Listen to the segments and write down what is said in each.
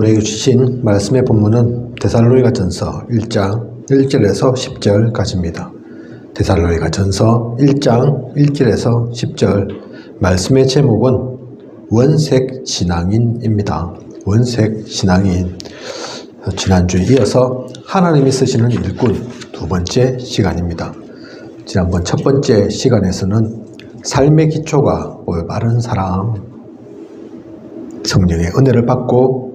우리에게 주신 말씀의 본문은 데살로니가전서 1장 1절에서 10절까지입니다. 데살로니가전서 1장 1절에서 10절 말씀의 제목은 원색신앙인입니다. 원색신앙인. 지난주에 이어서 하나님이 쓰시는 일꾼 두 번째 시간입니다. 지난번 첫 번째 시간에서는 삶의 기초가 올바른 사람, 성령의 은혜를 받고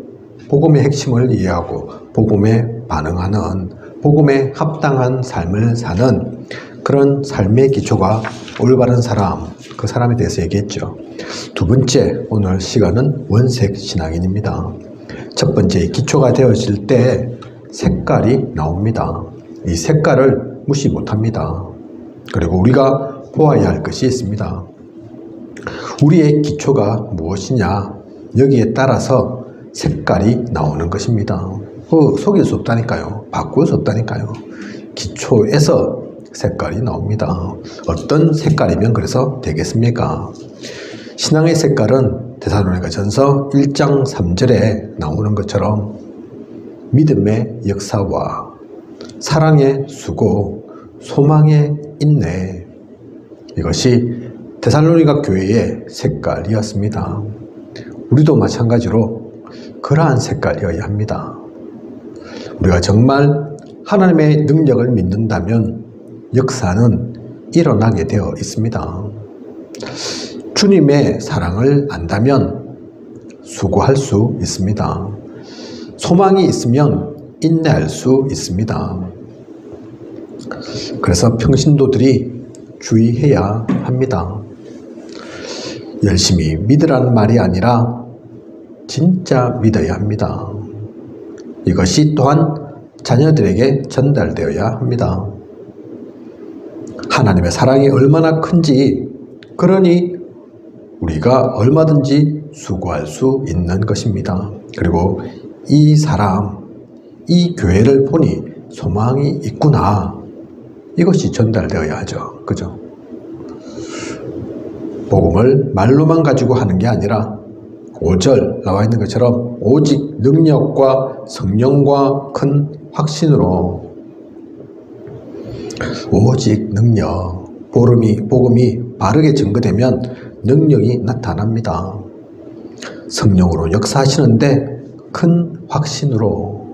복음의 핵심을 이해하고 복음에 반응하는, 복음에 합당한 삶을 사는 그런 삶의 기초가 올바른 사람, 그 사람에 대해서 얘기했죠. 두 번째 오늘 시간은 원색신앙인입니다. 첫 번째 기초가 되어질 때 색깔이 나옵니다. 이 색깔을 무시 못합니다. 그리고 우리가 보아야 할 것이 있습니다. 우리의 기초가 무엇이냐, 여기에 따라서 색깔이 나오는 것입니다. 속일 수 없다니까요. 바꿀 수 없다니까요. 기초에서 색깔이 나옵니다. 어떤 색깔이면 그래서 되겠습니까? 신앙의 색깔은 데살로니가전서 1장 3절에 나오는 것처럼 믿음의 역사와 사랑의 수고, 소망의 인내, 이것이 데살로니가 교회의 색깔이었습니다. 우리도 마찬가지로 그러한 색깔이어야 합니다. 우리가 정말 하나님의 능력을 믿는다면 역사는 일어나게 되어 있습니다. 주님의 사랑을 안다면 수고할 수 있습니다. 소망이 있으면 인내할 수 있습니다. 그래서 평신도들이 주의해야 합니다. 열심히 믿으라는 말이 아니라 진짜 믿어야 합니다. 이것이 또한 자녀들에게 전달되어야 합니다. 하나님의 사랑이 얼마나 큰지, 그러니 우리가 얼마든지 수고할 수 있는 것입니다. 그리고 이 사람, 이 교회를 보니 소망이 있구나, 이것이 전달되어야 하죠. 그죠? 복음을 말로만 가지고 하는 게 아니라 5절 나와 있는 것처럼 오직 능력과 성령과 큰 확신으로, 오직 능력, 복음이 바르게 증거되면 능력이 나타납니다. 성령으로 역사하시는데 큰 확신으로.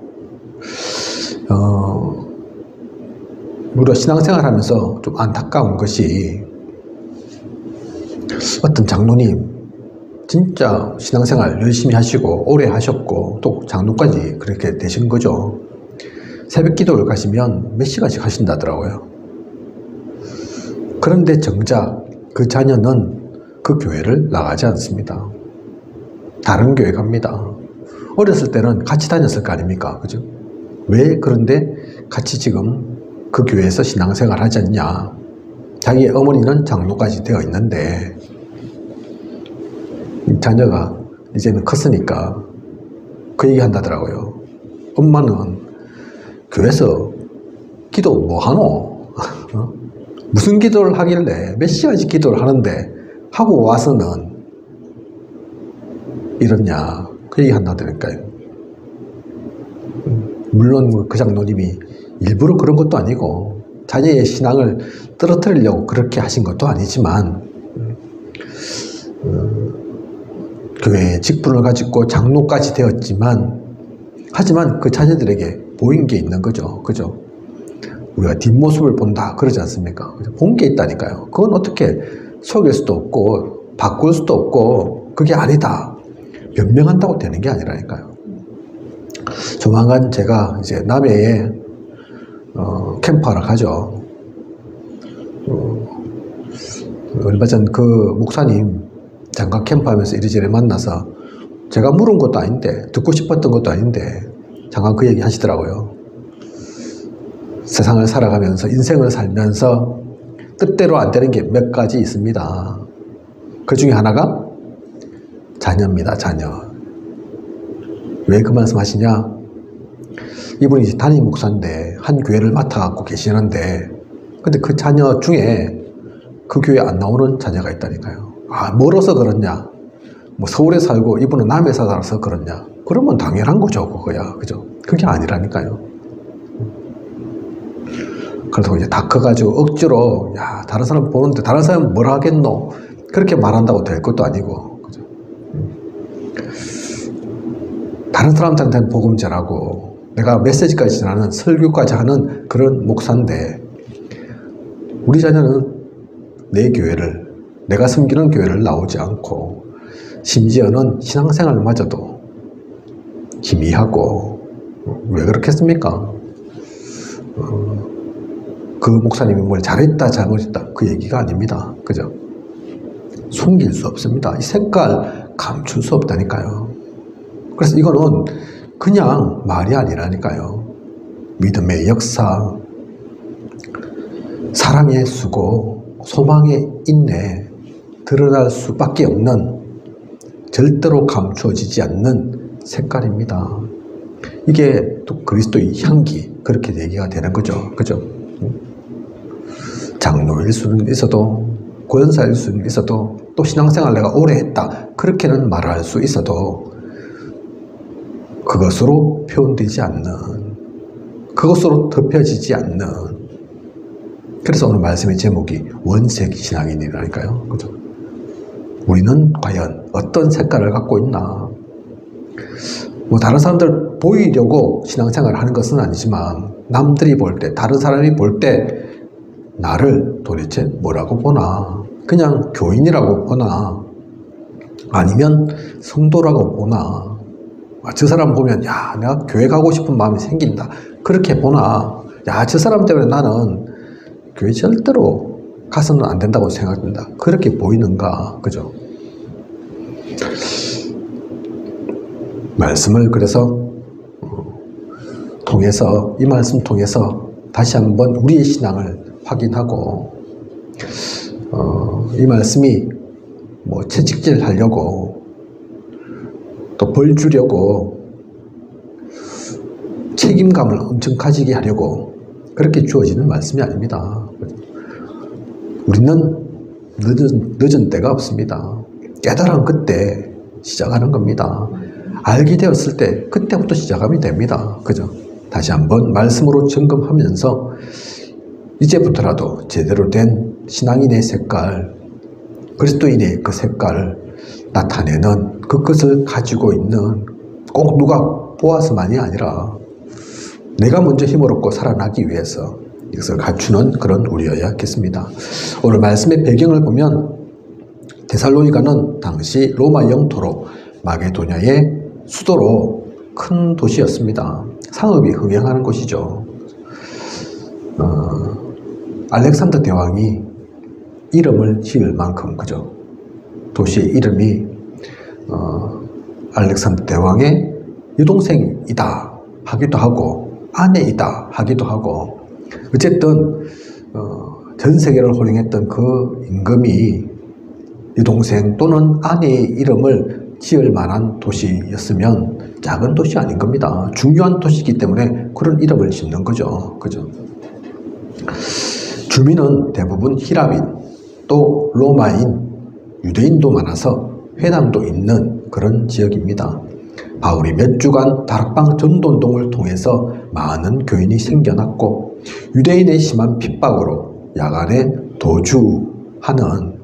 우리가 신앙생활 하면서 좀 안타까운 것이, 어떤 장로님 진짜 신앙생활 열심히 하시고 오래 하셨고 또 장로까지 그렇게 되신 거죠. 새벽 기도를 가시면 몇 시간씩 하신다더라고요. 그런데 정작 그 자녀는 그 교회를 나가지 않습니다. 다른 교회 갑니다. 어렸을 때는 같이 다녔을 거 아닙니까? 그죠? 왜 그런데 같이 지금 그 교회에서 신앙생활 하지 않냐? 자기의 어머니는 장로까지 되어 있는데, 자녀가 이제는 컸으니까 그 얘기 한다더라고요. 엄마는 교회에서 기도 뭐 하노? 무슨 기도를 하길래 몇 시간씩 기도를 하는데 하고 와서는 이러냐, 그 얘기 한다더니까요. 물론 그 장로님이 일부러 그런 것도 아니고 자녀의 신앙을 떨어뜨리려고 그렇게 하신 것도 아니지만, 교회의 직분을 가지고 장로까지 되었지만, 하지만 그 자녀들에게 보인 게 있는 거죠. 그죠? 우리가 뒷모습을 본다 그러지 않습니까? 본 게 있다니까요. 그건 어떻게 속일 수도 없고 바꿀 수도 없고, 그게 아니다 변명한다고 되는 게 아니라니까요. 조만간 제가 이제 남해에 캠프하러 가죠. 얼마 전 그 목사님 잠깐 캠프하면서 이리저리 만나서 제가 물은 것도 아닌데, 듣고 싶었던 것도 아닌데 잠깐 그 얘기 하시더라고요. 세상을 살아가면서, 인생을 살면서 뜻대로 안 되는 게 몇 가지 있습니다. 그 중에 하나가 자녀입니다. 자녀. 왜 그 말씀 하시냐? 이분이 이제 담임 목사인데 한 교회를 맡아갖고 계시는데, 근데 그 자녀 중에 그 교회 안 나오는 자녀가 있다니까요. 아, 멀어서 그렇냐? 뭐 서울에 살고 이분은 남해 살아서 그렇냐? 그러면 당연한 거죠, 그거야. 그죠? 그게 아니라니까요. 그래서 이제 다 커가지고 억지로, 야, 다른 사람 보는데 다른 사람은 뭘 하겠노? 그렇게 말한다고 될 것도 아니고, 그죠? 다른 사람들한테는 복음 전하고, 내가 메시지까지 전하는, 설교까지 하는 그런 목사인데, 우리 자녀는 내 교회를, 내가 섬기는 교회를 나오지 않고, 심지어는 신앙생활마저도 희미하고, 왜 그렇겠습니까? 그 목사님이 뭘 잘했다 잘못했다 그 얘기가 아닙니다. 그죠? 숨길 수 없습니다. 이 색깔 감출 수 없다니까요. 그래서 이거는 그냥 말이 아니라니까요. 믿음의 역사, 사랑의 수고, 소망의 인내, 드러날 수밖에 없는, 절대로 감추어지지 않는 색깔입니다. 이게 또 그리스도의 향기, 그렇게 얘기가 되는 거죠. 그죠? 장로일 수는 있어도, 권사일 수는 있어도, 또 신앙생활 내가 오래 했다, 그렇게는 말할 수 있어도, 그것으로 표현되지 않는, 그것으로 덮여지지 않는, 그래서 오늘 말씀의 제목이 원색 신앙인이라니까요. 그죠? 우리는 과연 어떤 색깔을 갖고 있나? 뭐 다른 사람들 보이려고 신앙생활을 하는 것은 아니지만, 남들이 볼 때, 다른 사람이 볼 때 나를 도대체 뭐라고 보나? 그냥 교인이라고 보나? 아니면 성도라고 보나? 저 사람 보면 야, 내가 교회 가고 싶은 마음이 생긴다, 그렇게 보나? 야, 저 사람 때문에 나는 교회 절대로 가서는 안 된다고 생각된다, 그렇게 보이는가? 그죠? 말씀을 그래서 통해서, 이 말씀 통해서 다시 한번 우리의 신앙을 확인하고, 이 말씀이 뭐 채찍질 하려고, 또 벌 주려고, 책임감을 엄청 가지게 하려고 그렇게 주어지는 말씀이 아닙니다. 우리는 늦은 때가 없습니다. 깨달은 그때 시작하는 겁니다. 알게 되었을 때 그때부터 시작하면 됩니다. 그죠? 다시 한번 말씀으로 점검하면서 이제부터라도 제대로 된 신앙인의 색깔, 그리스도인의 그 색깔을 나타내는 그것을 가지고 있는, 꼭 누가 보아서만이 아니라 내가 먼저 힘을 얻고 살아나기 위해서 이것을 갖추는 그런 우리여야겠습니다. 오늘 말씀의 배경을 보면 데살로니가는 당시 로마 영토로 마게도냐의 수도로 큰 도시였습니다. 상업이 흥행하는 곳이죠. 알렉산더 대왕이 이름을 지을 만큼, 그죠? 도시의 이름이 알렉산더 대왕의 여동생이다 하기도 하고, 아내이다 하기도 하고, 어쨌든 전 세계를 호령했던 그 임금이 여동생 또는 아내의 이름을 지을 만한 도시였으면 작은 도시 아닌 겁니다. 중요한 도시이기 때문에 그런 이름을 짓는 거죠. 그죠? 주민은 대부분 히라민, 또 로마인, 유대인도 많아서 회당도 있는 그런 지역입니다. 바울이 몇 주간 다락방 전도운동을 통해서 많은 교인이 생겨났고, 유대인의 심한 핍박으로 야간에 도주하는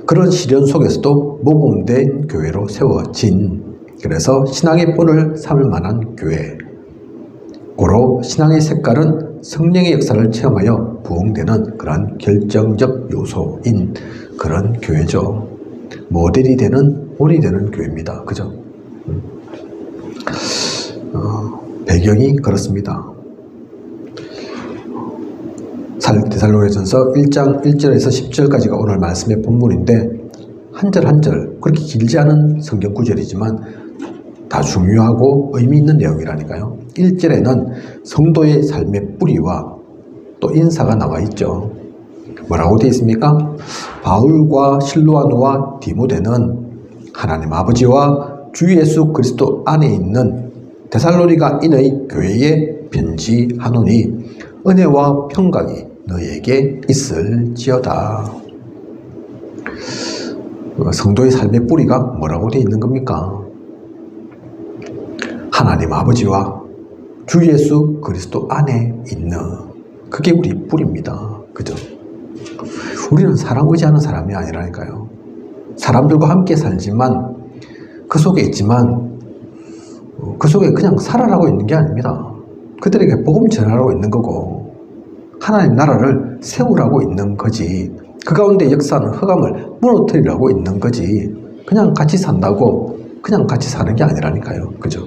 그런 시련 속에서도 모범된 교회로 세워진, 그래서 신앙의 본을 삼을 만한 교회, 고로 신앙의 색깔은 성령의 역사를 체험하여 부흥되는 그런 결정적 요소인 그런 교회죠. 모델이 되는, 본이 되는 교회입니다. 그죠? 배경이 그렇습니다. 데살로니가전서 1장 1절에서 10절까지가 오늘 말씀의 본문인데, 한 절 한 절 그렇게 길지 않은 성경 구절이지만 다 중요하고 의미 있는 내용이라니까요. 1절에는 성도의 삶의 뿌리와 또 인사가 나와 있죠. 뭐라고 되어 있습니까? 바울과 실로아노와 디모데는 하나님 아버지와 주 예수 그리스도 안에 있는 데살로니가인의 교회에 편지하노니 은혜와 평강이 너에게 있을지어다. 성도의 삶의 뿌리가 뭐라고 되어 있는 겁니까? 하나님 아버지와 주 예수 그리스도 안에 있는, 그게 우리 뿌리입니다. 그죠? 우리는 사람 의지하는 사람이 아니라니까요. 사람들과 함께 살지만 그 속에 있지만 그 속에 그냥 살아라고 있는 게 아닙니다. 그들에게 복음 전하라고 있는 거고 하나님 나라를 세우라고 있는 거지, 그 가운데 역사하는 흑암을 무너뜨리라고 있는 거지, 그냥 같이 산다고 그냥 같이 사는 게 아니라니까요. 그죠?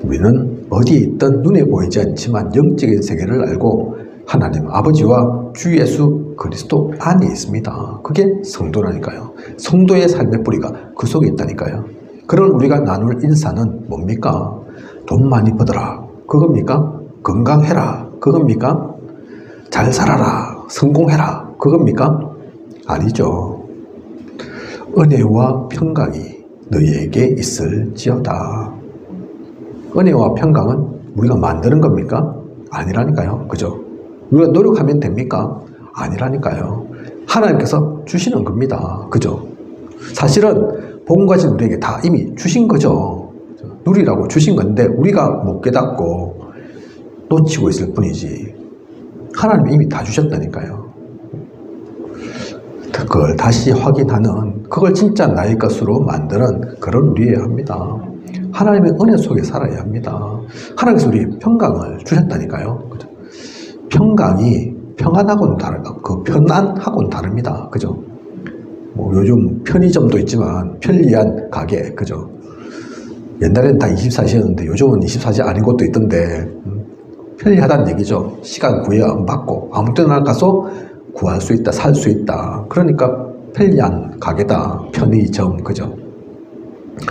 우리는 어디에 있든 눈에 보이지 않지만 영적인 세계를 알고 하나님 아버지와 주 예수 그리스도 안에 있습니다. 그게 성도라니까요. 성도의 삶의 뿌리가 그 속에 있다니까요. 그런 우리가 나눌 인사는 뭡니까? 돈 많이 벌어라, 그겁니까? 건강해라, 그겁니까? 잘 살아라, 성공해라, 그겁니까? 아니죠. 은혜와 평강이 너희에게 있을지어다. 은혜와 평강은 우리가 만드는 겁니까? 아니라니까요. 그죠? 우리가 노력하면 됩니까? 아니라니까요. 하나님께서 주시는 겁니다. 그죠? 사실은 본 가진 우리에게 다 이미 주신 거죠. 누리라고 주신 건데 우리가 못 깨닫고 놓치고 있을 뿐이지, 하나님이 이미 다 주셨다니까요. 그걸 다시 확인하는, 그걸 진짜 나의 것으로 만드는 그런 우리여야 합니다. 하나님의 은혜 속에 살아야 합니다. 하나님께서 우리 평강을 주셨다니까요. 그죠? 평강이 평안하고는 다르다. 그 편안하고는 다릅니다. 그죠? 뭐 요즘 편의점도 있지만 편리한 가게, 그죠? 옛날에는 다 24시였는데 요즘은 24시 아닌 곳도 있던데, 편리하다는 얘기죠. 시간 구애 안 받고 아무 때나 가서 구할 수 있다, 살 수 있다. 그러니까 편리한 가게다, 편의점, 그죠?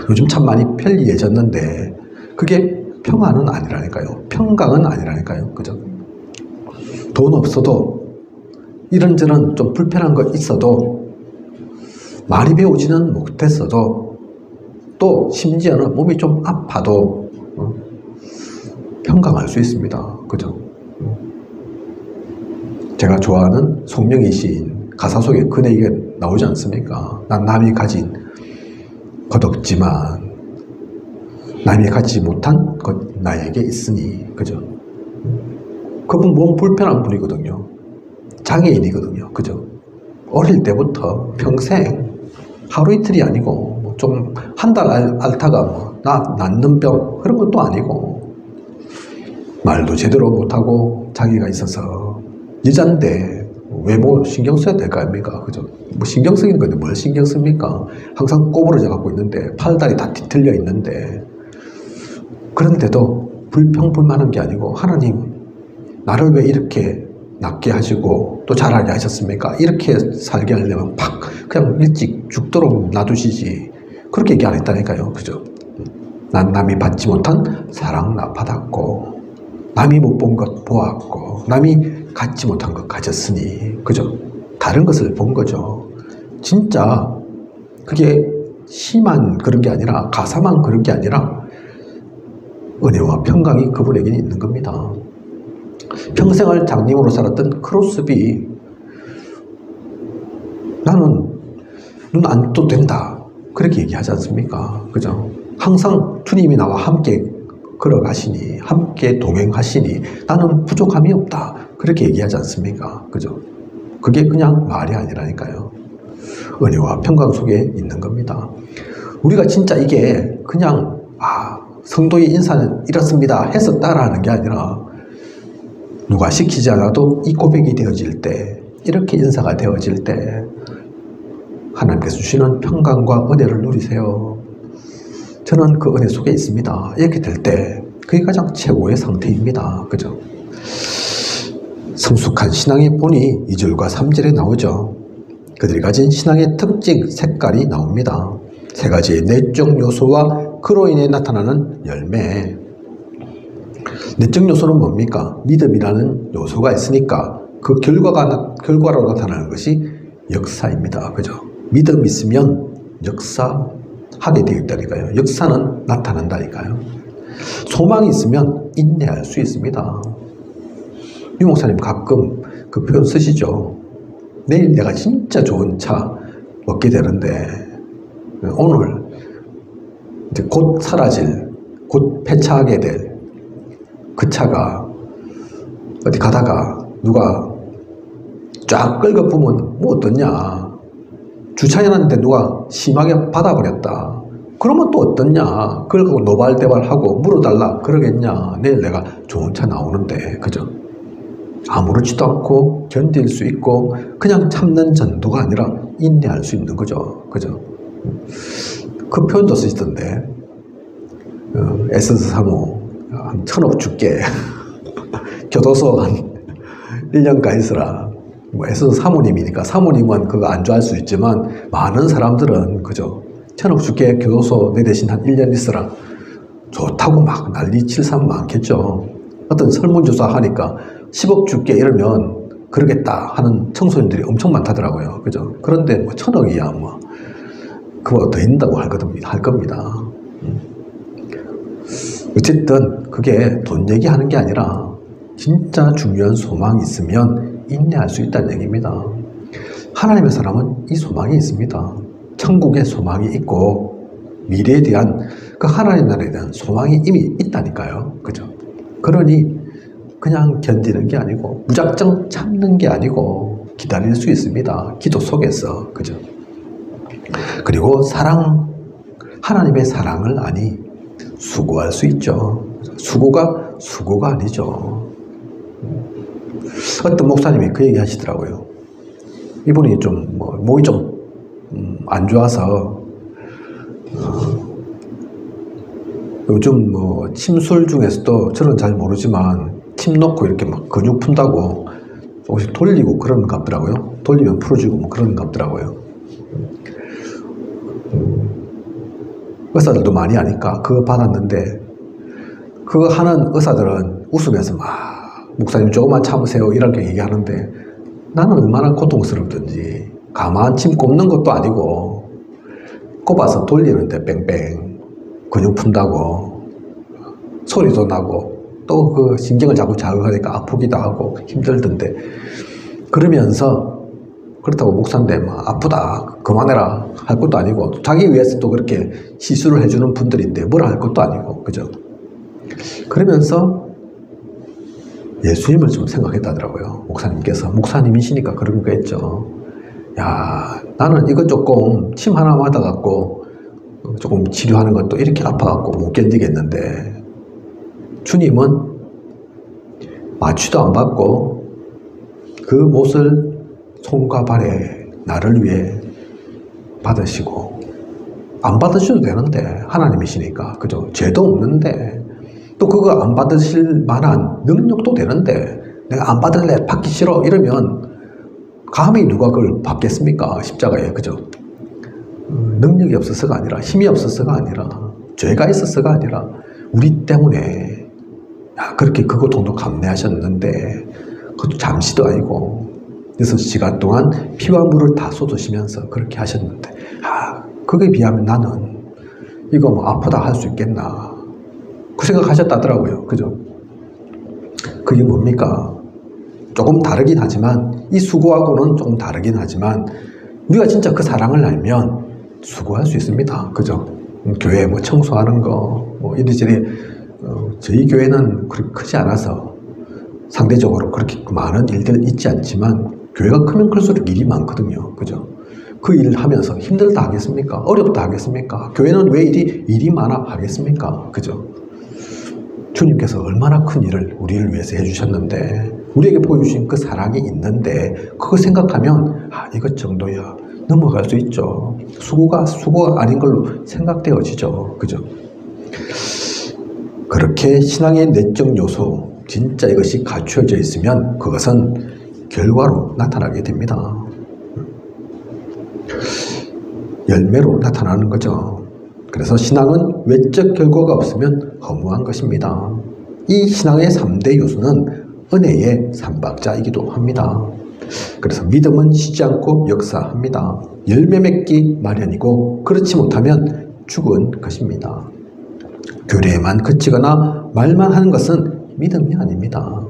요즘 참 많이 편리해졌는데 그게 평안은 아니라니까요. 평강은 아니라니까요. 그죠? 돈 없어도 이런저런 좀 불편한 거 있어도 많이 배우지는 못했어도 또 심지어는 몸이 좀 아파도 평강할 수 있습니다. 그죠? 제가 좋아하는 송명희 시인 가사 속에 그 얘기가 나오지 않습니까? 난 남이 가진 것 없지만 남이 갖지 못한 것 나에게 있으니. 그죠? 그분 몸 불편한 분이거든요. 장애인이거든요. 그죠? 어릴 때부터 평생 하루 이틀이 아니고 뭐 좀 한 달 앓다가 뭐 낫는 병 그런 것도 아니고, 말도 제대로 못하고 장애가 있어서 여잔데 외모 신경 써야 될 거 아닙니까? 그죠? 뭐 신경 쓰이는 건데 뭘 신경 씁니까? 항상 꼬부러져 갖고 있는데, 팔다리 다 뒤틀려 있는데, 그런데도 불평불만한 게 아니고, 하나님 나를 왜 이렇게 낫게 하시고 또 잘하게 하셨습니까? 이렇게 살게 하려면 팍 그냥 일찍 죽도록 놔두시지, 그렇게 얘기 안 했다니까요. 그죠? 난 남이 받지 못한 사랑 나 받았고, 남이 못 본 것 보았고, 남이 갖지 못한 것 가졌으니. 그죠? 다른 것을 본 거죠. 진짜 그게 시만 그런 게 아니라, 가사만 그런 게 아니라 은혜와 평강이 그분에게 있는 겁니다. 평생을 장님으로 살았던 크로스비, 나는 눈 안 떠도 된다, 그렇게 얘기하지 않습니까? 그죠? 항상 주님이 나와 함께 걸어가시니, 함께 동행하시니 나는 부족함이 없다, 그렇게 얘기하지 않습니까? 그죠? 그게 그냥 말이 아니라니까요. 은혜와 평강 속에 있는 겁니다. 우리가 진짜 이게 그냥 성도의 인사는 이렇습니다 해서 따라하는 게 아니라, 누가 시키지 않아도 이 고백이 되어질 때, 이렇게 인사가 되어질 때 하나님께서 주시는 평강과 은혜를 누리세요. 저는 그 은혜 속에 있습니다. 이렇게 될 때 그게 가장 최고의 상태입니다. 그죠? 성숙한 신앙의 본이 2절과 3절에 나오죠. 그들이 가진 신앙의 특징, 색깔이 나옵니다. 세 가지의 내적 요소와 그로 인해 나타나는 열매. 내적 요소는 뭡니까? 믿음이라는 요소가 있으니까 그 결과로 나타나는 것이 역사입니다. 그죠? 믿음 있으면 역사하게 되어 있다니까요. 역사는 나타난다니까요. 소망이 있으면 인내할 수 있습니다. 유 목사님 가끔 그 표현 쓰시죠. 내일 내가 진짜 좋은 차 먹게 되는데, 오늘 이제 곧 사라질 곧 폐차하게 될 그 차가 어디 가다가 누가 쫙 긁어보면 뭐 어떠냐. 주차해놨는데 누가 심하게 받아버렸다. 그러면 또 어떠냐. 그걸 갖고 노발대발하고 물어달라 그러겠냐. 내일 내가 좋은 차 나오는데. 그죠? 아무렇지도 않고 견딜 수 있고 그냥 참는 정도가 아니라 인내할 수 있는 거죠. 그죠? 그 표현도 쓰시던데 SS3호 한 1000억 줄게. 교도소 한 1년 가 있으라. 뭐 SS3호님이니까 사모님은 그거 안 좋아할 수 있지만 많은 사람들은 그죠? 1000억 줄게 교도소 내 대신 한 1년 있으라. 좋다고 막 난리칠 사람 많겠죠. 어떤 설문조사 하니까 10억 줄게 이러면 그러겠다 하는 청소년들이 엄청 많다더라고요. 그죠? 그런데 뭐 1000억이야 뭐 그거 더 있다고 할 겁니다. 어쨌든 그게 돈 얘기하는 게 아니라 진짜 중요한 소망이 있으면 인내할 수 있다는 얘기입니다. 하나님의 사람은 이 소망이 있습니다. 천국의 소망이 있고 미래에 대한 그 하나님 나라에 대한 소망이 이미 있다니까요. 그죠? 그러니 그냥 견디는 게 아니고 무작정 참는 게 아니고 기다릴 수 있습니다. 기도 속에서. 그죠? 그리고 하나님의 사랑을 아니 수고할 수 있죠. 수고가 아니죠. 어떤 목사님이 그 얘기 하시더라고요. 이분이 좀 몸이 좀 안 좋아서 요즘 침술 중에서도 저는 잘 모르지만 침 놓고 이렇게 막 근육 푼다고 조금씩 돌리고 그러는 것 같더라고요. 돌리면 풀어지고 뭐 그러는 것 같더라고요. 의사들도 많이 하니까 그거 받았는데 그거 하는 의사들은 웃으면서 막 목사님 조금만 참으세요 이렇게 얘기하는데 나는 얼마나 고통스럽든지 가만 침 꼽는 것도 아니고 꼽아서 돌리는데 뺑뺑 근육 푼다고 소리도 나고 또 그 신경을 자꾸 자극하니까 아프기도 하고 힘들던데 그러면서 그렇다고 목사인데 막 아프다 그만해라 할 것도 아니고 자기 위해서 또 그렇게 시술을 해주는 분들인데 뭐라 할 것도 아니고 그죠? 그러면서 예수님을 좀 생각했다더라고요. 목사님이시니까 그런 거겠죠. 야, 나는 이거 조금 침 하나 맞아갖고 조금 치료하는 것도 이렇게 아파갖고 못 견디겠는데 주님은 마취도 안 받고 그 못을 손과 발에 나를 위해 받으시고 안 받으셔도 되는데 하나님이시니까 그죠? 죄도 없는데 또 그거 안 받으실 만한 능력도 되는데 내가 안 받을래 받기 싫어 이러면 감히 누가 그걸 받겠습니까? 십자가에 그죠? 능력이 없어서가 아니라 힘이 없어서가 아니라 죄가 있어서가 아니라 우리 때문에 그렇게 그 고통도 감내하셨는데 그것도 잠시도 아니고 6시간 동안 피와 물을 다 쏟으시면서 그렇게 하셨는데 그거에 비하면 나는 이거 뭐 아프다 할 수 있겠나 그 생각하셨다더라고요. 그죠? 그게 뭡니까? 조금 다르긴 하지만 이 수고하고는 조금 다르긴 하지만 우리가 진짜 그 사랑을 알면 수고할 수 있습니다. 그죠? 교회 뭐 청소하는 거 뭐 이리저리 저희 교회는 그렇게 크지 않아서 상대적으로 그렇게 많은 일들 있지 않지만 교회가 크면 클수록 일이 많거든요. 그죠? 그 일을 하면서 힘들다 하겠습니까? 어렵다 하겠습니까? 교회는 왜 일이 많아 하겠습니까? 그죠? 주님께서 얼마나 큰 일을 우리를 위해서 해주셨는데 우리에게 보여주신 그 사랑이 있는데 그거 생각하면 이것 정도야 넘어갈 수 있죠. 수고가 아닌 걸로 생각되어지죠. 그죠? 그렇게 신앙의 내적 요소 진짜 이것이 갖추어져 있으면 그것은 결과로 나타나게 됩니다. 열매로 나타나는 거죠. 그래서 신앙은 외적 결과가 없으면 허무한 것입니다. 이 신앙의 3대 요소는 은혜의 3박자이기도 합니다. 그래서 믿음은 쉬지 않고 역사합니다. 열매 맺기 마련이고 그렇지 못하면 죽은 것입니다. 교례에만 그치거나 말만 하는 것은 믿음이 아닙니다.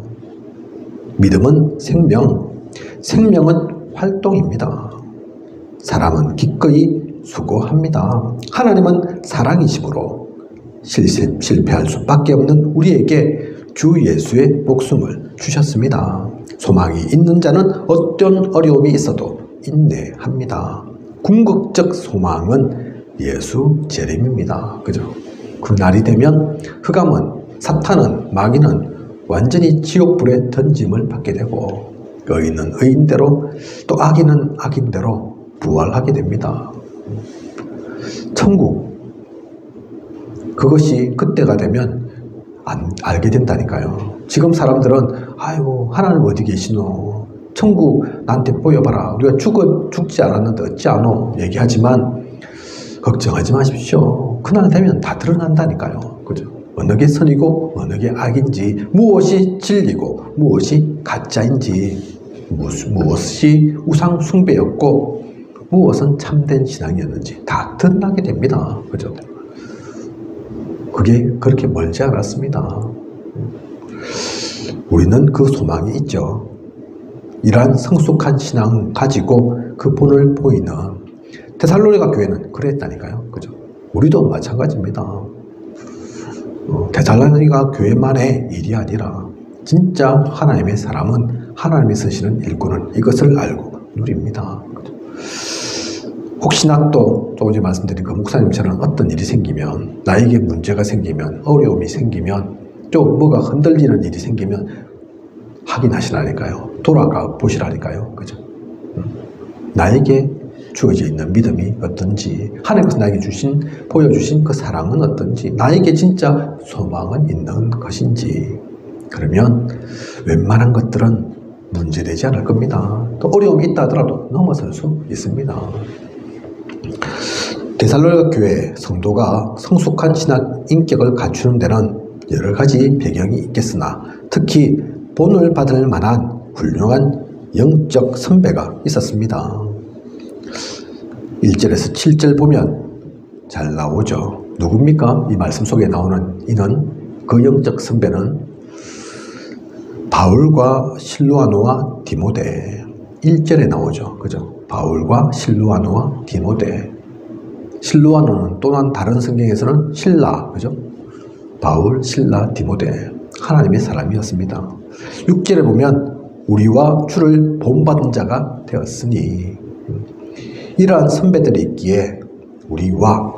믿음은 생명은 활동입니다. 사람은 기꺼이 수고합니다. 하나님은 사랑이시므로 실패할 수밖에 없는 우리에게 주 예수의 목숨을 주셨습니다. 소망이 있는 자는 어떤 어려움이 있어도 인내합니다. 궁극적 소망은 예수 재림입니다. 그죠? 그 날이 되면 흑암은, 사탄은, 마귀는 완전히 지옥불에 던짐을 받게 되고, 의인은 의인대로, 또 악인은 악인대로 부활하게 됩니다. 천국, 그것이 그때가 되면 알게 된다니까요. 지금 사람들은 아이고 하나님 어디 계시노, 천국 나한테 보여봐라, 우리가 죽지 않았는데 어찌 않어 얘기하지만 걱정하지 마십시오. 그날 되면 다 드러난다니까요. 그죠? 어느 게 선이고 어느 게 악인지, 무엇이 진리고 무엇이 가짜인지, 무엇이 우상 숭배였고 무엇은 참된 신앙이었는지 다 드러나게 됩니다. 그죠? 그게 그렇게 멀지 않았습니다. 우리는 그 소망이 있죠. 이러한 성숙한 신앙 가지고 그 본을 보이는 데살로니가 교회는 그랬다니까요. 그죠? 우리도 마찬가지입니다. 데살로니가 교회만의 일이 아니라 진짜 하나님의 사람은 하나님이 쓰시는 일꾼은 이것을 알고 누립니다. 그죠? 혹시나 또 어제 말씀드린 그 목사님처럼 어떤 일이 생기면, 나에게 문제가 생기면, 어려움이 생기면, 또 뭐가 흔들리는 일이 생기면 확인하시라니까요. 돌아가 보시라니까요. 그죠? 나에게 주어져 있는 믿음이 어떤지, 하나님께서 나에게 보여주신 그 사랑은 어떤지, 나에게 진짜 소망은 있는 것인지, 그러면 웬만한 것들은 문제되지 않을 겁니다. 또 어려움이 있다 하더라도 넘어설 수 있습니다. 데살로니가 교회 성도가 성숙한 신앙 인격을 갖추는 데는 여러 가지 배경이 있겠으나 특히 본을 받을 만한 훌륭한 영적 선배가 있었습니다. 1절에서 7절 보면 잘 나오죠. 누굽니까? 이 말씀 속에 나오는 이는, 그 영적 선배는 바울과 실루아노와 디모데. 1절에 나오죠. 그죠? 바울과 실루아노와 디모데. 실루아노는 또한 다른 성경에서는 실라, 그죠? 바울, 실라, 디모데. 하나님의 사람이었습니다. 6절에 보면 우리와 주를 본받은 자가 되었으니, 이러한 선배들이 있기에 우리와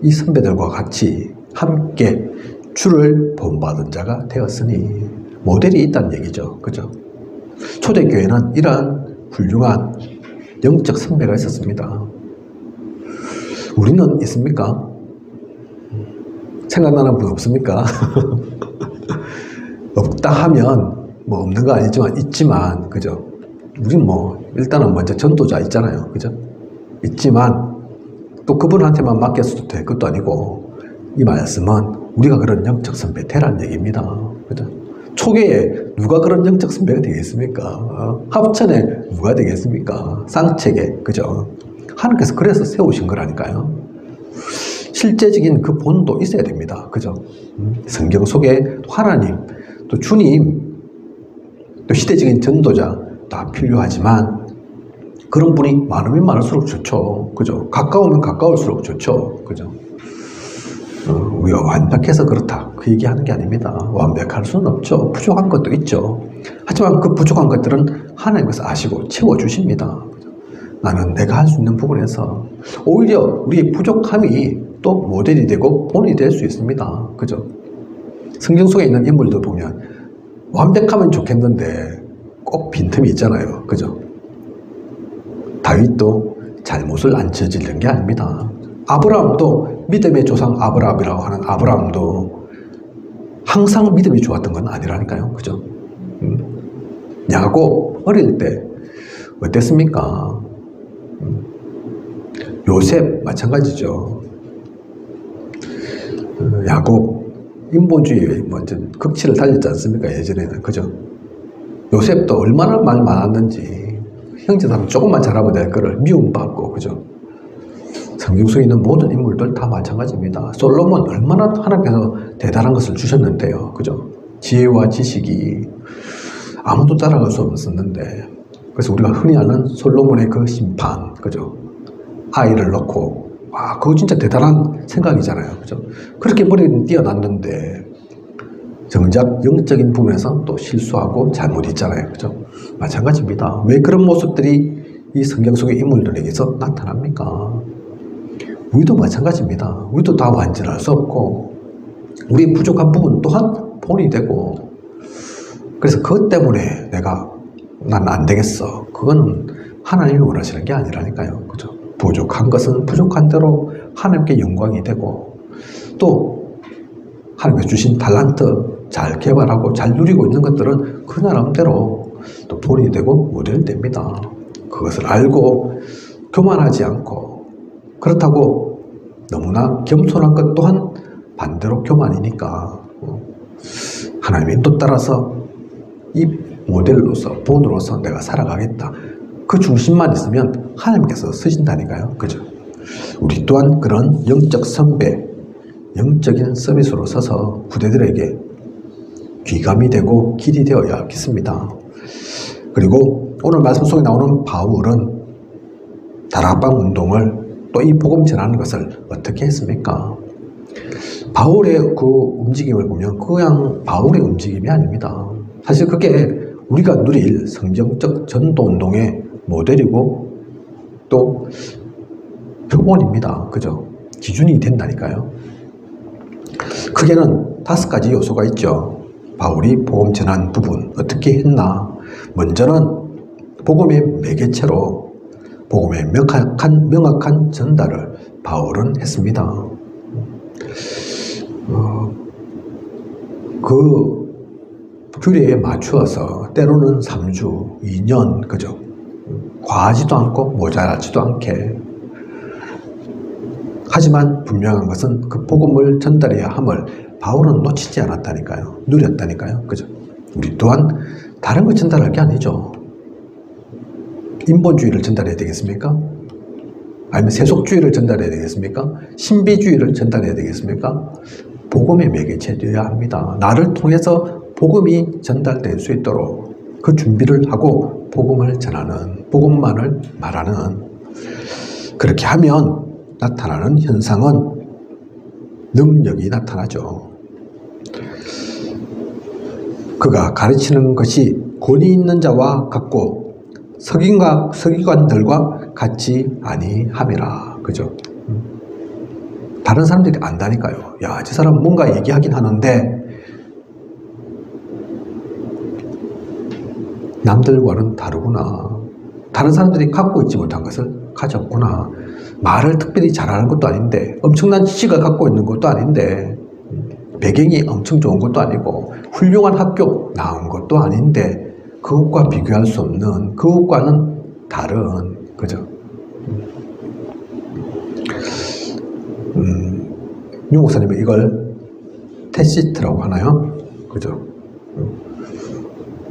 이 선배들과 같이 함께 주를 본받은 자가 되었으니, 모델이 있다는 얘기죠. 그죠? 초대교회는 이러한 훌륭한 영적 선배가 있었습니다. 우리는 있습니까? 생각나는 분 없습니까? 없다 하면 뭐 없는 거 아니지만 있지만, 그죠? 우린 일단은 먼저 전도자 있잖아요. 그죠? 있지만 또 그분한테만 맡겼어도 될 것도 아니고, 이 말씀은 우리가 그런 영적 선배 되라는 얘기입니다. 그죠? 초계에 누가 그런 영적 선배가 되겠습니까? 합천에 누가 되겠습니까? 쌍책에, 그죠? 하나님께서 그래서 세우신 거라니까요. 실제적인 그 본도 있어야 됩니다. 그죠? 성경 속에 하나님, 또 주님, 또 시대적인 전도자 다 필요하지만 그런 분이 많으면 많을수록 좋죠. 그죠? 가까우면 가까울수록 좋죠. 그죠? 우리가 완벽해서 그렇다, 그 얘기하는 게 아닙니다. 완벽할 수는 없죠. 부족한 것도 있죠. 하지만 그 부족한 것들은 하나님께서 아시고 채워주십니다. 나는 내가 할 수 있는 부분에서 오히려 우리의 부족함이 또 모델이 되고 본이 될 수 있습니다. 그죠? 성경 속에 있는 인물들 보면 완벽하면 좋겠는데 꼭 빈틈이 있잖아요. 그죠? 다윗도 잘못을 안 저지른 게 아닙니다. 아브라함도, 믿음의 조상 아브라함이라고 하는 아브라함도 항상 믿음이 좋았던 건 아니라니까요. 그죠? 야곱 어릴 때 어땠습니까? 요셉 마찬가지죠. 야곱 인본주의 완전 극치를 달렸지 않습니까? 예전에는. 그죠? 요셉도 얼마나 말 많았는지, 형제들은 조금만 잘하면 될 거를 미움받고, 그죠? 성경 속에 있는 모든 인물들 다 마찬가지입니다. 솔로몬 얼마나 하나님께서 대단한 것을 주셨는데요. 그죠? 지혜와 지식이 아무도 따라갈 수 없었는데, 그래서 우리가 흔히 아는 솔로몬의 그 심판, 그죠? 아이를 놓고 와, 그거 진짜 대단한 생각이잖아요. 그죠? 그렇게 머리는 뛰어났는데, 정작 영적인 부분에서 또 실수하고 잘못 있잖아요. 그죠? 마찬가지입니다. 왜 그런 모습들이 이 성경 속의 인물들에게서 나타납니까? 우리도 마찬가지입니다. 우리도 다 완전할 수 없고, 우리 부족한 부분 또한 본이 되고, 그래서 그것 때문에 난 안 되겠어. 그건 하나님이 원하시는 게 아니라니까요. 그죠? 부족한 것은 부족한 대로 하나님께 영광이 되고, 또 하나님께 주신 달란트 잘 개발하고 잘 누리고 있는 것들은 그 나름대로 또 본이 되고 모델이 됩니다. 그것을 알고 교만하지 않고, 그렇다고 너무나 겸손한 것 또한 반대로 교만이니까 하나님의 인도 따라서 이 모델로서 본으로서 내가 살아가겠다. 그 중심만 있으면 하나님께서 쓰신다니까요. 그죠? 우리 또한 그런 영적 선배, 영적인 서비스로 서서 후대들에게 귀감이 되고 길이 되어야겠습니다. 그리고 오늘 말씀 속에 나오는 바울은 다락방 운동을 또 이 복음 전하는 것을 어떻게 했습니까? 바울의 그 움직임을 보면 그냥 바울의 움직임이 아닙니다. 사실 그게 우리가 누릴 성경적 전도 운동의 모델이고 또 표본입니다. 그죠? 기준이 된다니까요. 크게는 5가지 요소가 있죠. 바울이 복음 전한 부분 어떻게 했나? 먼저는 복음의 매개체로 복음의 명확한 전달을 바울은 했습니다. 그 규례에 맞추어서 때로는 3주, 2년, 그죠? 과하지도 않고 모자라지도 않게. 하지만 분명한 것은 그 복음을 전달해야 함을 바울은 놓치지 않았다니까요. 누렸다니까요. 그죠? 우리 또한 다른 거 전달할 게 아니죠. 인본주의를 전달해야 되겠습니까? 아니면 세속주의를 전달해야 되겠습니까? 신비주의를 전달해야 되겠습니까? 복음의 매개체 되어야 합니다. 나를 통해서 복음이 전달될 수 있도록 그 준비를 하고 복음을 전하는, 복음만을 말하는, 그렇게 하면 나타나는 현상은 능력이 나타나죠. 그가 가르치는 것이 권위 있는 자와 같고 서기관들과 같이 아니함이라. 그죠? 다른 사람들이 안다니까요. 야, 저 사람 뭔가 얘기하긴 하는데 남들과는 다르구나. 다른 사람들이 갖고 있지 못한 것을 가졌구나. 말을 특별히 잘하는 것도 아닌데, 엄청난 지식을 갖고 있는 것도 아닌데, 배경이 엄청 좋은 것도 아니고, 훌륭한 학교 나온 것도 아닌데, 그것과 비교할 수 없는, 그것과는 다른, 그죠? 윤 목사님은 이걸 테시트라고 하나요? 그죠?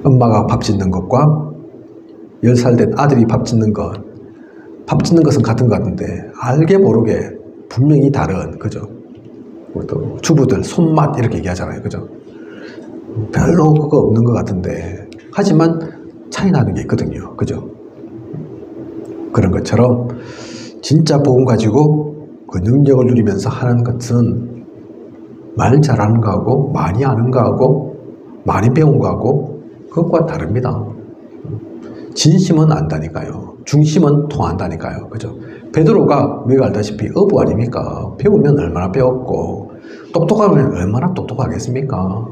엄마가 밥 짓는 것과 10살 된 아들이 밥 짓는 것은 같은 것 같은데, 알게 모르게 분명히 다른, 그죠? 또 주부들 손맛 이렇게 얘기하잖아요. 그죠? 별로 그거 없는 것 같은데, 하지만 차이 나는 게 있거든요. 그죠? 그런 것처럼 진짜 복음 가지고 그 능력을 누리면서 하는 것은 말 잘하는 거하고 많이 아는 거하고 많이 배운 거하고 그것과 다릅니다. 진심은 안다니까요. 중심은 통한다니까요. 그죠? 베드로가 우리가 알다시피 어부 아닙니까? 배우면 얼마나 배웠고 똑똑하면 얼마나 똑똑하겠습니까?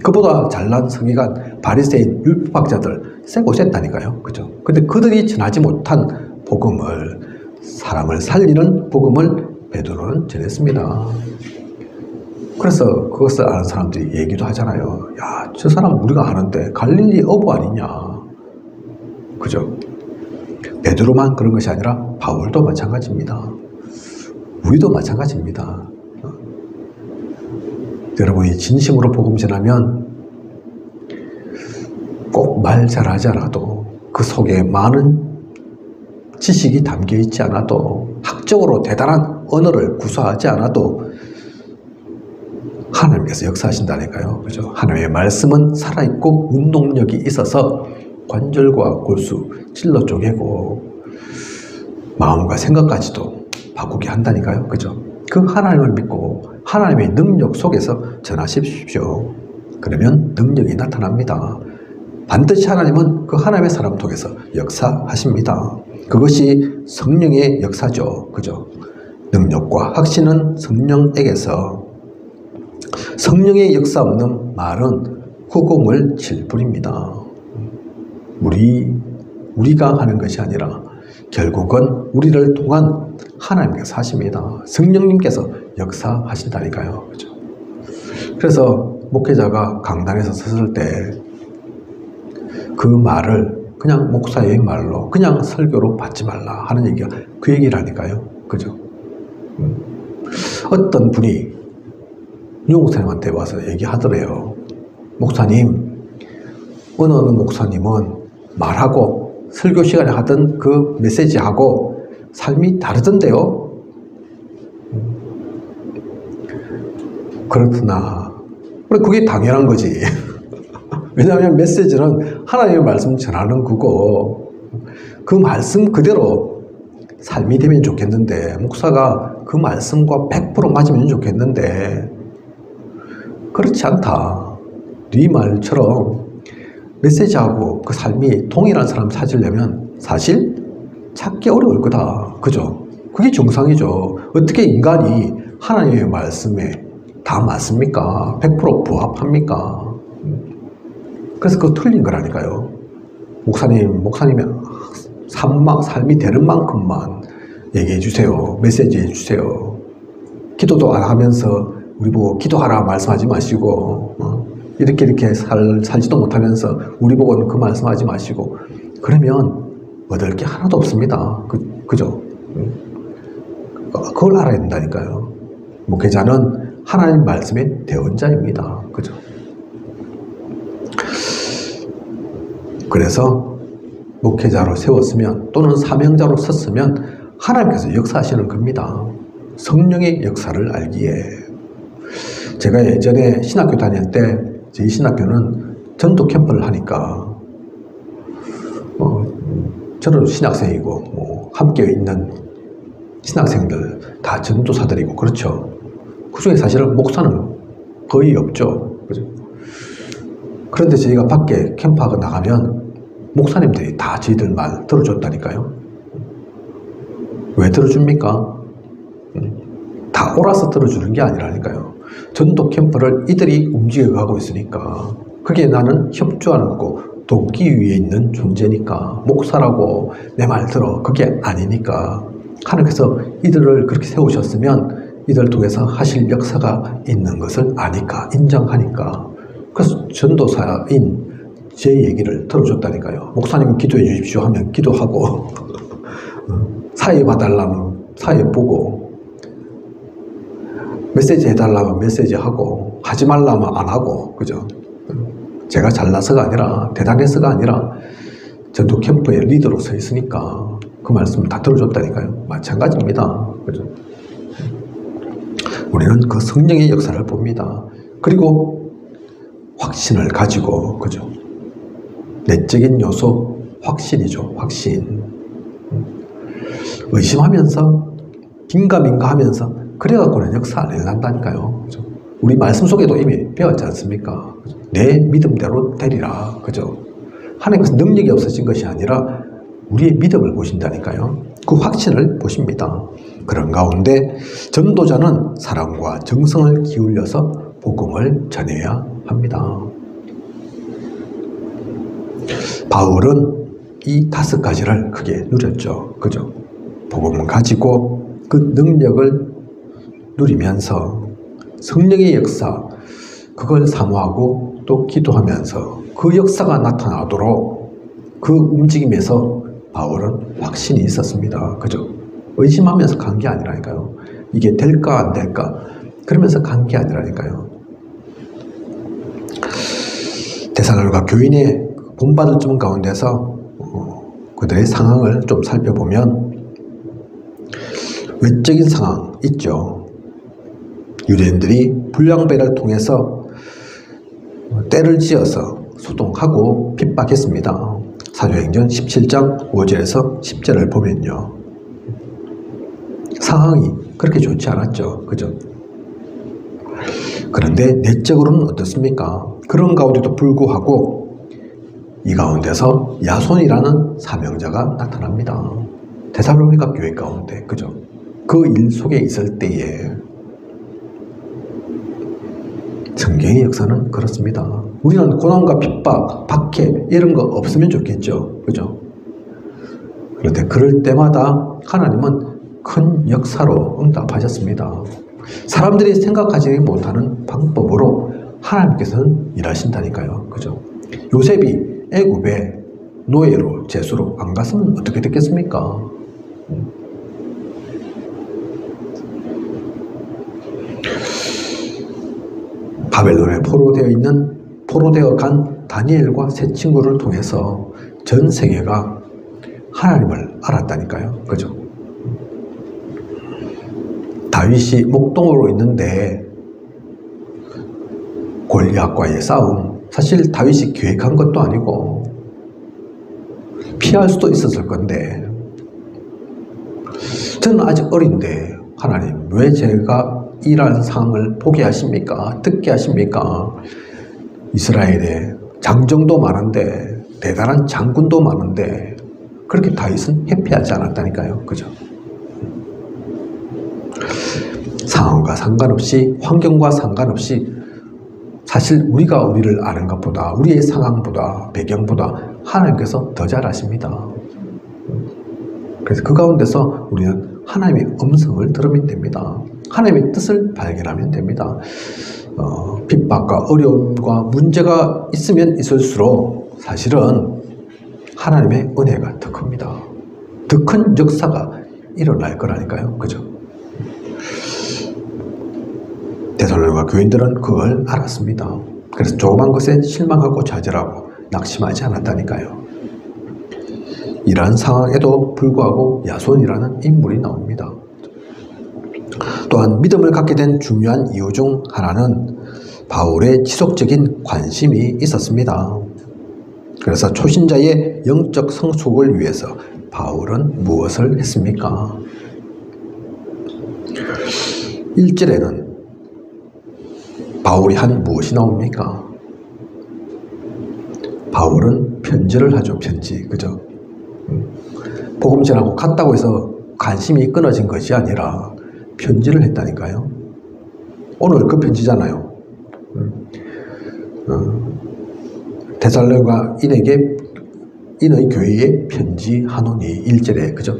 그보다 잘난 서기관, 바리새인, 율법학자들 세고 셌다니까요. 그죠? 근데 그들이 전하지 못한 복음을, 사람을 살리는 복음을 베드로는 전했습니다. 그래서 그것을 아는 사람들이 얘기도 하잖아요. 야, 저 사람 우리가 아는데 갈릴리 어부 아니냐. 그죠? 베드로만 그런 것이 아니라 바울도 마찬가지입니다. 우리도 마찬가지입니다. 여러분이 진심으로 복음 전하면 꼭 말 잘하지 않아도 그 속에 많은 지식이 담겨 있지 않아도 학적으로 대단한 언어를 구사하지 않아도 하나님께서 역사하신다니까요. 그죠? 하나님의 말씀은 살아있고 운동력이 있어서 관절과 골수 찔러 쪼개고 마음과 생각까지도 바꾸게 한다니까요. 그죠? 그 하나님을 믿고 하나님의 능력 속에서 전하십시오. 그러면 능력이 나타납니다. 반드시 하나님은 그 하나님의 사람 통해서 역사하십니다. 그것이 성령의 역사죠. 그죠? 능력과 확신은 성령에게서, 성령의 역사 없는 말은 후궁을 칠 뿐입니다. 우리가 하는 것이 아니라 결국은 우리를 통한 하나님께서 하십니다. 성령님께서 역사하신다니까요. 그죠? 그래서 목회자가 강단에서 섰을 때 그 말을 그냥 목사의 말로 그냥 설교로 받지 말라 하는 얘기가 그 얘기라니까요. 그죠? 어떤 분이 유 목사님한테 와서 얘기하더래요. 목사님, 어느 목사님은 말하고 설교 시간에 하던 그 메시지하고 삶이 다르던데요. 그렇구나. 그게 당연한 거지. 왜냐하면 메시지는 하나님의 말씀 전하는 거고 그 말씀 그대로 삶이 되면 좋겠는데, 목사가 그 말씀과 100% 맞으면 좋겠는데 그렇지 않다. 네 말처럼 메시지하고 그 삶이 동일한 사람 찾으려면 사실 찾기 어려울 거다. 그죠? 그게 정상이죠. 어떻게 인간이 하나님의 말씀에 다 맞습니까? 100% 부합합니까? 그래서 그거 틀린 거라니까요. 목사님의 삶이 되는 만큼만 얘기해 주세요. 메시지 해 주세요. 기도도 안 하면서 우리 보고 기도하라 말씀하지 마시고, 이렇게 살지도 못하면서 우리 보고는 그 말씀하지 마시고, 그러면 얻을 게 하나도 없습니다. 그죠? 그걸 알아야 된다니까요. 목회자는 하나님 말씀의 대언자입니다. 그죠? 그래서 목회자로 세웠으면 또는 사명자로 섰으면 하나님께서 역사하시는 겁니다. 성령의 역사를 알기에. 제가 예전에 신학교 다닐 때 저희 신학교는 전도 캠프를 하니까 저는 신학생이고 함께 있는 신학생들 다 전도사들이고 그렇죠. 그중에 사실은 목사는 거의 없죠. 그죠? 그런데 저희가 밖에 캠프하고 나가면 목사님들이 다 저희들 말 들어줬다니까요. 왜 들어줍니까? 다 옳아서 들어주는 게 아니라니까요. 전도 캠프를 이들이 움직여가고 있으니까 그게 나는 협조하는 거고 돕기 위해 있는 존재니까, 목사라고 내 말 들어 그게 아니니까 하나님께서 이들을 그렇게 세우셨으면 이들 통해서 하실 역사가 있는 것을 아니까, 인정하니까. 그래서 전도사인 제 얘기를 들어줬다니까요. 목사님 기도해 주십시오 하면 기도하고 사회 봐달라면 사회 보고, 메시지 해달라면 메시지 하고, 하지 말라면 안 하고. 그죠? 제가 잘나서가 아니라 대단해서가 아니라 전도 캠프의 리더로 서 있으니까 그 말씀 다 들어줬다니까요. 마찬가지입니다. 그죠? 우리는 그 성령의 역사를 봅니다. 그리고 확신을 가지고, 그죠? 내적인 요소, 확신이죠. 확신. 의심하면서 긴가민가 하면서 그래갖고는 역사 안 일어난다니까요. 그죠? 우리 말씀 속에도 이미 배웠지 않습니까? 그죠? 내 믿음대로 되리라. 그죠? 하나님께서 능력이 없어진 것이 아니라 우리의 믿음을 보신다니까요. 그 확신을 보십니다. 그런 가운데 전도자는 사랑과 정성을 기울여서 복음을 전해야 합니다. 바울은 이 5가지를 크게 누렸죠. 그죠? 복음을 가지고 그 능력을 누리면서 성령의 역사, 그걸 사모하고 또 기도하면서 그 역사가 나타나도록 그 움직임에서 바울은 확신이 있었습니다. 그죠? 의심하면서 간 게 아니라니까요. 이게 될까 안 될까 그러면서 간 게 아니라니까요. 데살로니가 교인의 본받을 점 가운데서 그들의 상황을 좀 살펴보면 외적인 상황 있죠. 유대인들이 불량배를 통해서 때를 지어서 소동하고 핍박했습니다. 사도행전 17장 5절에서 10절을 보면요. 상황이 그렇게 좋지 않았죠. 그죠? 그런데 내적으로는 어떻습니까? 그런 가운데도 불구하고 이 가운데서 야손이라는 사명자가 나타납니다. 데살로니가 교회 가운데, 그죠? 그 일 속에 있을 때에 성경의 역사는 그렇습니다. 우리는 고난과 핍박, 박해 이런 거 없으면 좋겠죠. 그죠? 그런데 그럴 때마다 하나님은 큰 역사로 응답하셨습니다. 사람들이 생각하지 못하는 방법으로 하나님께서는 일하신다니까요. 그죠? 요셉이 애굽에 노예로 제수로 안 갔으면 어떻게 됐겠습니까? 바벨론에 포로되어 간 다니엘과 세 친구를 통해서 전 세계가 하나님을 알았다니까요. 그죠? 다윗이 목동으로 있는데 골리앗과의 싸움, 사실 다윗이 계획한 것도 아니고 피할 수도 있었을 건데, 저는 아직 어린데 하나님 왜 제가 이러한 상황을 보게 하십니까? 듣게 하십니까? 이스라엘에 장정도 많은데, 대단한 장군도 많은데 그렇게 다윗은 회피하지 않았다니까요. 그죠? 상황과 상관없이, 환경과 상관없이, 사실 우리를 아는 것보다, 우리의 상황보다, 배경보다 하나님께서 더 잘 아십니다. 그래서 그 가운데서 우리는 하나님의 음성을 들으면 됩니다. 하나님의 뜻을 발견하면 됩니다. 핍박과 어려움과 문제가 있으면 있을수록 사실은 하나님의 은혜가 더 큽니다. 더 큰 역사가 일어날 거라니까요. 그죠? 데살로니가 교인들은 그걸 알았습니다. 그래서 조그만 것에 실망하고 좌절하고 낙심하지 않았다니까요. 이러한 상황에도 불구하고 야손이라는 인물이 나옵니다. 또한 믿음을 갖게 된 중요한 이유 중 하나는 바울의 지속적인 관심이 있었습니다. 그래서 초신자의 영적 성숙을 위해서 바울은 무엇을 했습니까? 1절에는 바울이 한 무엇이 나옵니까? 바울은 편지를 하죠. 편지. 그죠? 복음 전하고 갔다고 해서 관심이 끊어진 것이 아니라 편지를 했다니까요. 오늘 그 편지잖아요. 데살로니가 인의 교회에 편지하노니 1절에, 그죠?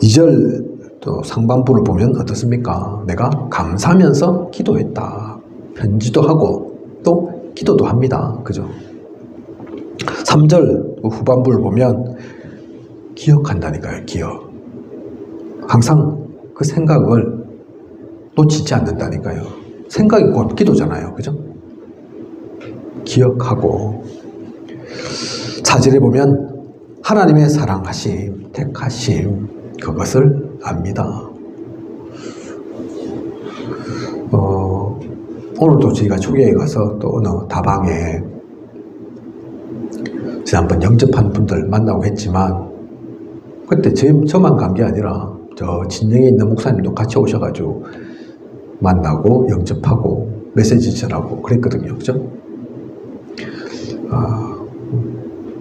2절 또 상반부를 보면 어떻습니까? 내가 감사하면서 기도했다. 편지도 하고 또 기도도 합니다. 그죠? 3절 후반부를 보면 기억한다니까요. 기억. 항상 그 생각을 놓치지 않는다니까요. 생각이 곧 기도잖아요. 그죠? 기억하고 4절에 보면 하나님의 사랑하심, 택하심, 그것을 압니다. 오늘도 저희가 초계에 가서 또 어느 다방에 지난번 영접한 분들 만나고 했지만, 그때 저만 간 게 아니라 저 진영에 있는 목사님도 같이 오셔가지고 만나고 영접하고 메시지 전하고 그랬거든요. 그죠?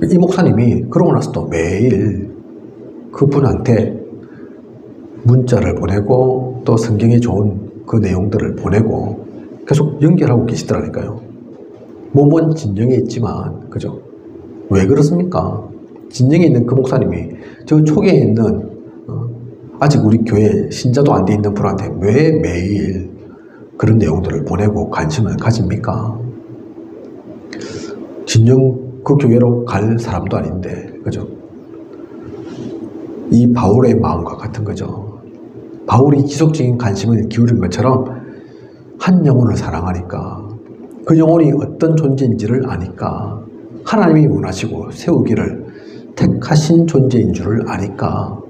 이 목사님이 그러고 나서도 매일 그분한테 문자를 보내고 또 성경에 좋은 그 내용들을 보내고 계속 연결하고 계시더라니까요. 몸은 진영에 있지만, 그죠? 왜 그렇습니까? 진영에 있는 그 목사님이 저 초계에 있는 아직 우리 교회 신자도 안 돼 있는 분한테 왜 매일 그런 내용들을 보내고 관심을 가집니까? 진영 그 교회로 갈 사람도 아닌데, 그죠? 이 바울의 마음과 같은 거죠. 바울이 지속적인 관심을 기울인 것처럼 한 영혼을 사랑하니까, 그 영혼이 어떤 존재인지를 아니까, 하나님이 원하시고 세우기를 택하신 존재인 줄을 아니까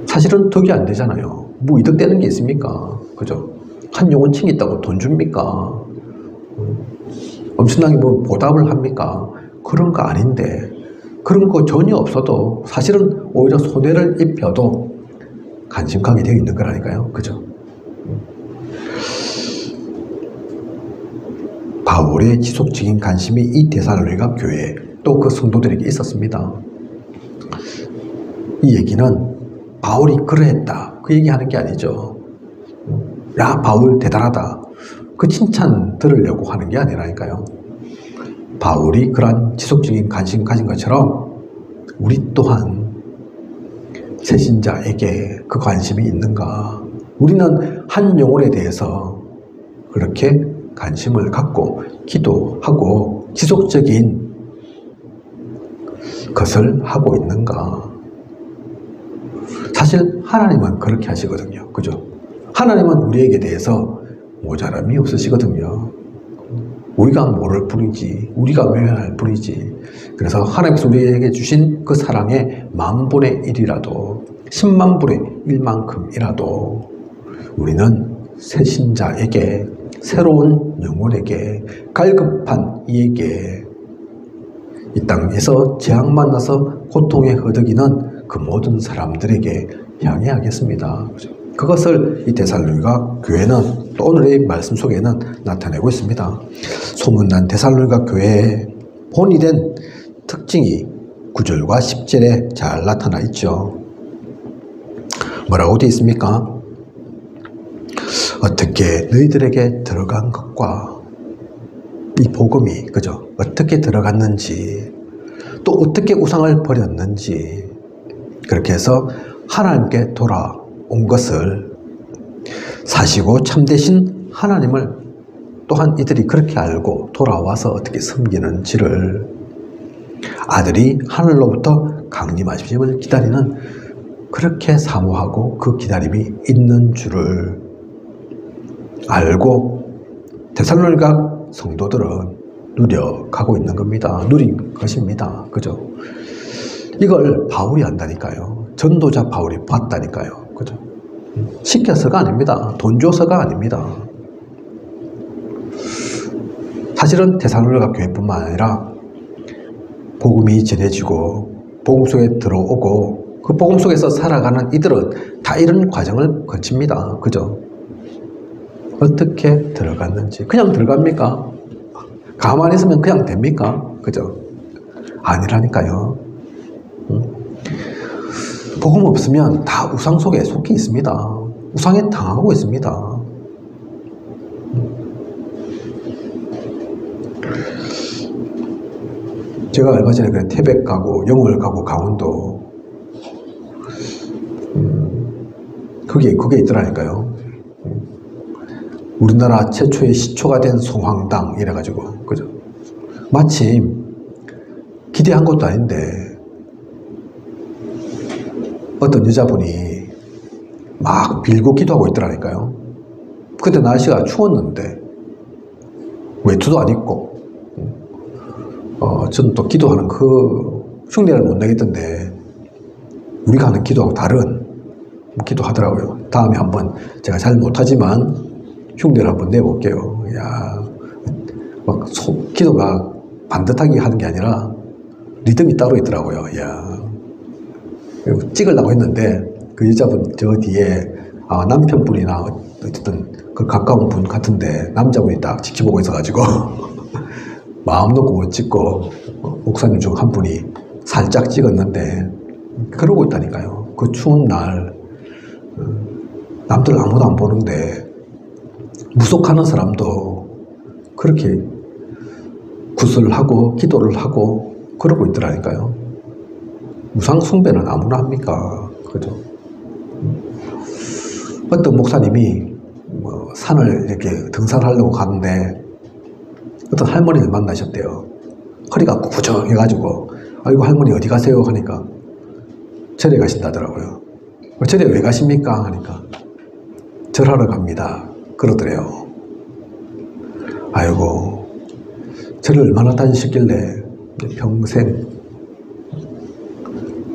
사실은 덕이 안 되잖아요. 뭐 이득되는 게 있습니까? 그죠? 한 영혼 챙겼다고 돈 줍니까? 엄청나게 뭐 보답을 합니까? 그런 거 아닌데 그런 거 전혀 없어도 사실은 오히려 손해를 입혀도 관심 갖게 되어 있는 거라니까요. 그죠? 바울의 지속적인 관심이 이 데살로니가 교회 또 그 성도들에게 있었습니다. 이 얘기는 바울이 그러했다 그 얘기하는 게 아니죠. 야 바울 대단하다 그 칭찬 들으려고 하는 게 아니라니까요. 바울이 그러한 지속적인 관심 가진 것처럼 우리 또한 새신자에게 그 관심이 있는가. 우리는 한 영혼에 대해서 그렇게 관심을 갖고 기도하고 지속적인 것을 하고 있는가. 사실 하나님은 그렇게 하시거든요. 그죠? 하나님은 우리에게 대해서 모자람이 없으시거든요. 우리가 모를 뿐이지, 우리가 외면할 뿐이지. 그래서 하나님께서 우리에게 주신 그 사랑의 10,000분의 1이라도 100,000분의 1만큼이라도 우리는 새신자에게, 새로운 영혼에게, 갈급한 이에게, 이 땅에서 재앙 만나서 고통에 허덕이는 그 모든 사람들에게 향해 하겠습니다. 그것을 이 데살로니가 교회는 또 오늘의 말씀 속에는 나타내고 있습니다. 소문난 데살로니가 교회의 본이 된 특징이 9절과 10절에 잘 나타나 있죠. 뭐라고 되어 있습니까? 어떻게 너희들에게 들어간 것과 이 복음이 그죠? 어떻게 들어갔는지 또 어떻게 우상을 버렸는지 그렇게 해서 하나님께 돌아온 것을 사시고 참되신 하나님을 또한 이들이 그렇게 알고 돌아와서 어떻게 섬기는지를 아들이 하늘로부터 강림하심을 기다리는 그렇게 사모하고 그 기다림이 있는 줄을 알고 데살로니가 성도들은 누려가고 있는 겁니다. 누린 것입니다. 그죠? 이걸 바울이 안다니까요. 전도자 바울이 봤다니까요. 그죠? 시켜서가 아닙니다. 돈 줘서가 아닙니다. 사실은 데살로니가 교회뿐만 아니라 복음이 전해지고 복음 속에 들어오고 그 복음 속에서 살아가는 이들은 다 이런 과정을 거칩니다. 그죠? 어떻게 들어갔는지. 그냥 들어갑니까? 가만히 있으면 그냥 됩니까? 그죠? 아니라니까요. 복음 없으면 다 우상 속에 속해 있습니다. 우상에 당하고 있습니다. 제가 얼마 전에 그냥 태백 가고 영월 가고 강원도 그게 있더라니까요. 우리나라 최초의 시초가 된 송황당 이래가지고 그죠? 마침 기대한 것도 아닌데 어떤 여자분이 막 빌고 기도하고 있더라니까요. 그때 날씨가 추웠는데 외투도 안 입고 저는 또 기도하는 그 흉내를 못 내겠던데 우리가 하는 기도하고 다른 기도하더라고요. 다음에 한번 제가 잘 못하지만 흉내를 한번 내볼게요. 야, 막 기도가 반듯하게 하는 게 아니라 리듬이 따로 있더라고요. 야, 찍으려고 했는데 그 여자분 저 뒤에 남편분이나 어쨌든 그 가까운 분 같은데 남자분이 딱 지켜보고 있어가지고 마음 놓고 못 찍고 목사님 중 한 분이 살짝 찍었는데 그러고 있다니까요. 그 추운 날 남들 아무도 안 보는데 무속하는 사람도 그렇게 구슬을 하고 기도를 하고 그러고 있더라니까요. 우상 숭배는 아무나 합니까? 그죠? 어떤 목사님이 산을 이렇게 등산하려고 가는데 어떤 할머니를 만나셨대요. 허리가 구부정해가지고 아이고 할머니 어디 가세요? 하니까 절에 가신다더라고요. 절에 왜 가십니까? 하니까 절하러 갑니다. 그러더래요. 아이고 절을 얼마나 다니셨길래 평생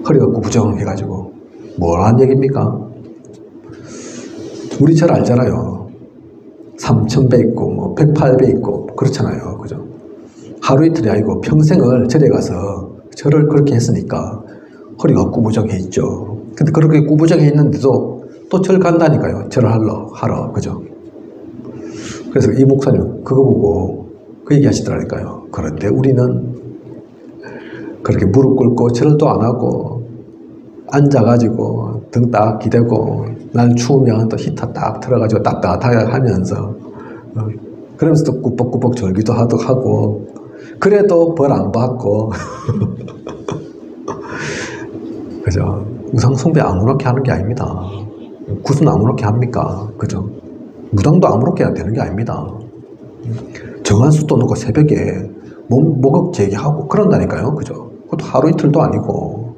허리가 구부정해가지고 뭐라는 얘기입니까? 우리 절 알잖아요. 3000배 있고 108배 있고 그렇잖아요. 그죠? 하루 이틀이 아니고 평생을 절에 가서 절을 그렇게 했으니까 허리가 구부정해 있죠. 근데 그렇게 구부정해 있는데도 또 절 간다니까요. 절을 하러. 그죠? 그래서 이 목사님 그거 보고 그 얘기 하시더라니까요. 그런데 우리는 그렇게 무릎 꿇고 절도 안 하고 앉아가지고 등 딱 기대고 날 추우면 또 히터 딱 틀어가지고 따뜻하게 하면서 그러면서 또 꾸벅꾸벅 절기도 하고 그래도 벌 안 받고 그죠? 우상 숭배 아무렇게 하는 게 아닙니다. 구슬 아무렇게 합니까? 그죠? 무당도 아무렇게 되는 게 아닙니다. 정한 수도 놓고 새벽에 목욕 제기하고 그런다니까요. 그죠? 그것도 하루 이틀도 아니고.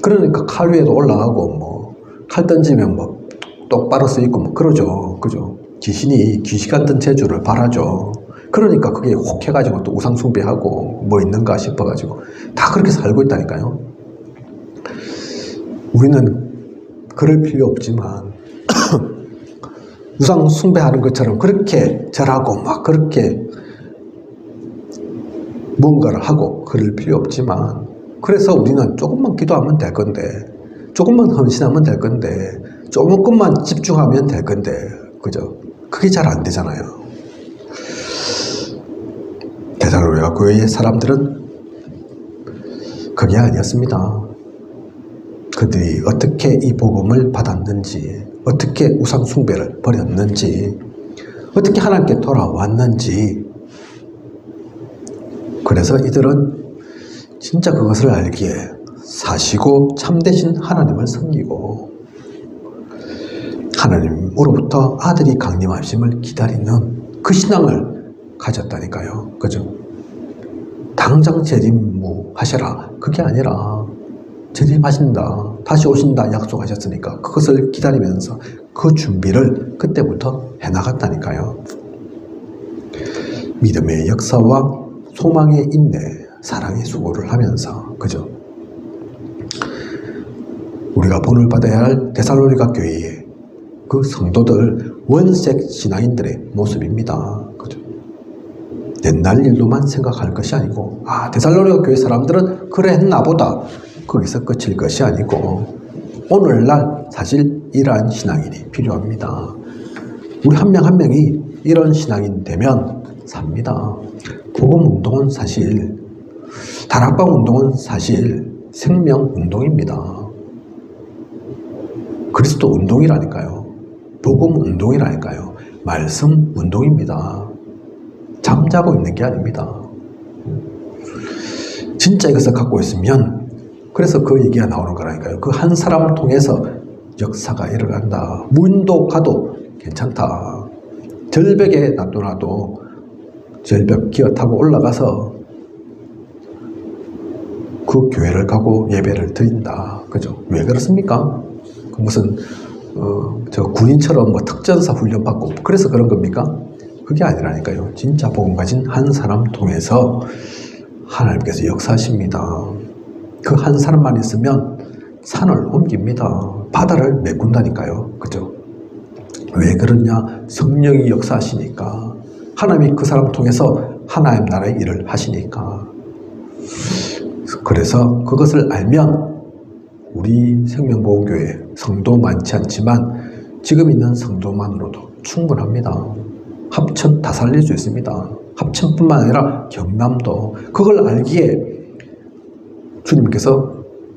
그러니까 칼 위에도 올라가고 뭐 칼 던지면 뭐 똑바로 서 있고 뭐 그러죠. 그죠? 귀신이 귀신 같은 재주를 발하죠. 그러니까 그게 혹 해가지고 또 우상 숭배하고 뭐 있는가 싶어가지고 다 그렇게 살고 있다니까요. 우리는 그럴 필요 없지만 우상 숭배하는 것처럼 그렇게 절하고 막 그렇게 뭔가를 하고 그럴 필요 없지만 그래서 우리는 조금만 기도하면 될 건데 조금만 헌신하면 될 건데 조금만 집중하면 될 건데 그죠? 그게 잘 안 되잖아요. 데살로니가 교회의 사람들은 그게 아니었습니다. 그들이 어떻게 이 복음을 받았는지, 어떻게 우상 숭배를 버렸는지, 어떻게 하나님께 돌아왔는지. 그래서 이들은 진짜 그것을 알기에 사시고 참되신 하나님을 섬기고 하나님으로부터 아들이 강림하심을 기다리는 그 신앙을 가졌다니까요. 그죠? 당장 재림하셔라. 그게 아니라 재림하신다, 다시 오신다 약속하셨으니까 그것을 기다리면서 그 준비를 그때부터 해나갔다니까요. 믿음의 역사와 소망의 인내, 사랑의 수고를 하면서 그죠? 우리가 본을 받아야 할 데살로니가 교회의 그 성도들, 원색 신앙인들의 모습입니다. 그죠? 옛날 일로만 생각할 것이 아니고 데살로니가 교회 사람들은 그래 했나 보다 거기서 끝일 것이 아니고 오늘날 사실 이러한 신앙인이 필요합니다. 우리 한 명 한 명이 이런 신앙인 되면 삽니다. 복음운동은 사실, 다락방운동은 사실 생명운동입니다. 그리스도 운동이라니까요. 복음운동이라니까요. 말씀운동입니다. 잠자고 있는 게 아닙니다. 진짜 이것을 갖고 있으면 그래서 그 얘기가 나오는 거라니까요. 그 한 사람을 통해서 역사가 일어난다. 무인도 가도 괜찮다. 절벽에 놔둬놔도 절벽 기어 타고 올라가서 그 교회를 가고 예배를 드린다. 그죠? 왜 그렇습니까? 그 무슨 저 군인처럼 뭐 특전사 훈련 받고 그래서 그런 겁니까? 그게 아니라니까요. 진짜 복음 가진 한 사람 통해서 하나님께서 역사하십니다. 그 한 사람만 있으면 산을 옮깁니다. 바다를 메꾼다니까요. 그죠? 왜 그러냐? 성령이 역사하시니까. 하나님이 그 사람 통해서 하나님 나라의 일을 하시니까. 그래서 그것을 알면 우리 생명보험교회 성도 많지 않지만 지금 있는 성도만으로도 충분합니다. 합천 다 살릴 수 있습니다. 합천뿐만 아니라 경남도. 그걸 알기에 주님께서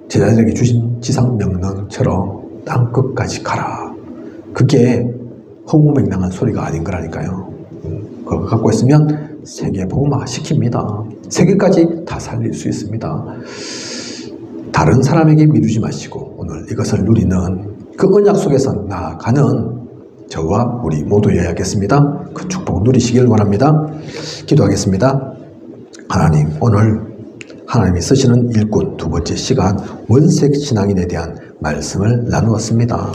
제자들에게 주신 지상명령처럼 땅끝까지 가라. 그게 허무맹랑한 소리가 아닌 거라니까요. 그걸 갖고 있으면 세계 복음화 시킵니다. 세계까지 다 살릴 수 있습니다. 다른 사람에게 미루지 마시고 오늘 이것을 누리는 그 언약 속에서 나아가는 저와 우리 모두여야겠습니다. 그 축복 누리시길 원합니다. 기도하겠습니다. 하나님, 오늘 하나님이 쓰시는 일꾼 두 번째 시간 원색 신앙인에 대한 말씀을 나누었습니다.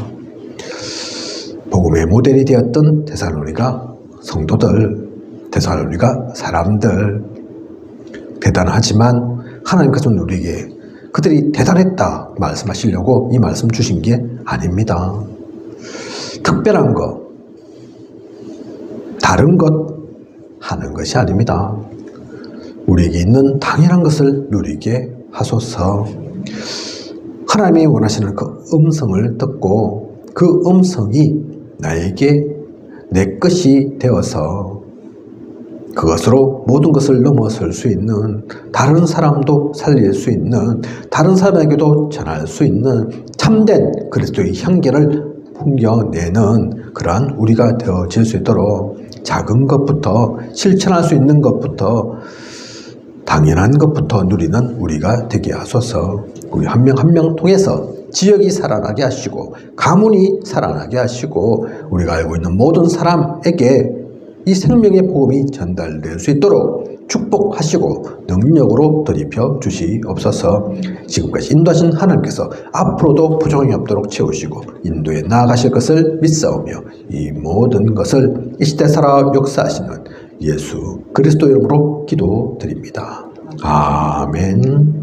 복음의 모델이 되었던 데살로니가 성도들, 데살로니가 사람들, 대단하지만 하나님께서 우리에게 그들이 대단했다 말씀하시려고 이 말씀 주신 게 아닙니다. 특별한 것, 다른 것 하는 것이 아닙니다. 우리에게 있는 당연한 것을 누리게 하소서. 하나님이 원하시는 그 음성을 듣고 그 음성이 나에게 내 것이 되어서 그것으로 모든 것을 넘어설 수 있는, 다른 사람도 살릴 수 있는, 다른 사람에게도 전할 수 있는 참된 그리스도의 향기를 풍겨내는 그러한 우리가 되어질 수 있도록 작은 것부터, 실천할 수 있는 것부터, 당연한 것부터 누리는 우리가 되게 하소서. 우리 한 명 한 명 통해서 지역이 살아나게 하시고 가문이 살아나게 하시고 우리가 알고 있는 모든 사람에게 이 생명의 복음이 전달될 수 있도록 축복하시고 능력으로 드리펴 주시옵소서. 지금까지 인도하신 하나님께서 앞으로도 부정이 없도록 채우시고 인도에 나아가실 것을 믿사오며 이 모든 것을 이 시대 살아 역사하시는 예수 그리스도 이름으로 기도드립니다. 아멘.